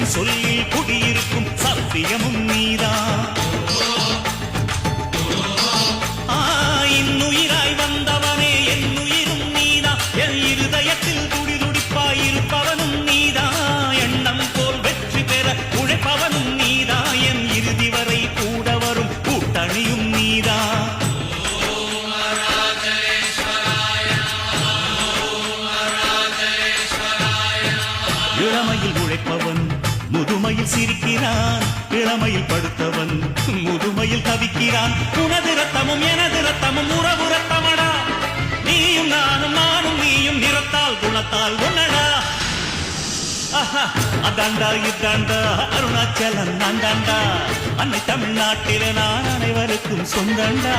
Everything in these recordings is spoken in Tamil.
உன் சொல்லில் குடியிருக்கும் சத்தியமும் நீதான். இன்னுயிராய் வந்தவனே என் உயிரும் நீதான். என் இருதயத்தில் துடிதுடிப்பாயிருப்பவனும் நீதான். எண்ணம் போல் வெற்றி பெற உழைப்பவனும் நீதான். என் இறுதி வரை கூட வரும் கூட்டணியும் நீதான். இளமையில் உழைப்பவன் முதுமையில் சிரிக்கிறான். இளமையில் படுத்தவன் முதுமையில் தவிக்கிறான். உனது ரத்தமும் எனது ரத்தமும் உறவு ரத்தமடா. நீயும் நானும் நானும் நீயும் நிறத்தால் குணத்தால் ஒன்னடா. அதாண்டா இதாண்டா அருணாச்சலம் நான்தாண்டா. அன்னை தமிழ்நாட்டிலே நான் அனைவருக்கும் சொந்தண்டா.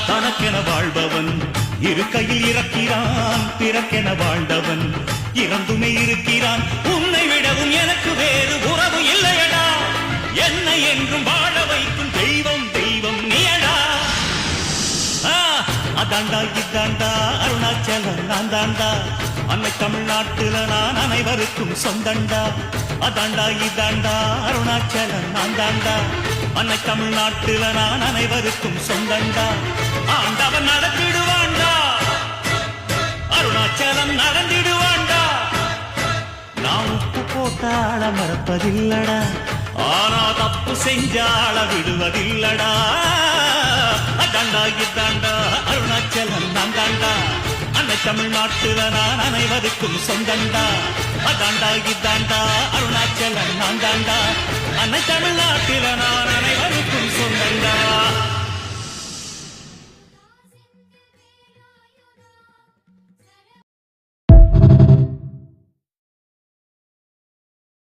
தனக்கென வாழ்பவன் இருக்கையில் இறக்கிறான். பிறக்கென வாழ்ந்தவன் இறந்துமே இருக்கிறான். உன்னை விடவும் எனக்கு வேறு உறவு இல்லையடா. என்னை என்றும் வாழ வைக்கும் தெய்வம் தெய்வம் நீயடா. அதாண்டா இதாண்டா அருணாச்சலம் நான் தாண்டா. அன்னை தமிழ்நாட்டுல நான் அனைவருக்கும் சொந்தண்டா. அதாண்டா இதாண்டா அருணாச்சலம் நான் தாண்டா. அன்னை தமிழ்நாட்டுல நான் அனைவருக்கும் சொந்தண்டா. ஆண்டவன் நடத்திடுவாண்டா. அருணாச்சலம் நடந்திடுவாண்டா. நான் உப்பு போட்டாள மறப்பதில்லடா. ஆனா தப்பு செஞ்சாள விடுவதில்லடா. அதாண்டா இதாண்டா அருணாச்சலம் நான் தாண்டா. அன்னை தமிழ்நாட்டுல நான் அனைவருக்கும் சொந்தண்டா. அதாண்டா இதாண்டா அருணாச்சலம் நான் தாண்டா. அன்னை தமிழ்நாட்டில நான் அனைவருக்கும் சொந்தண்டா.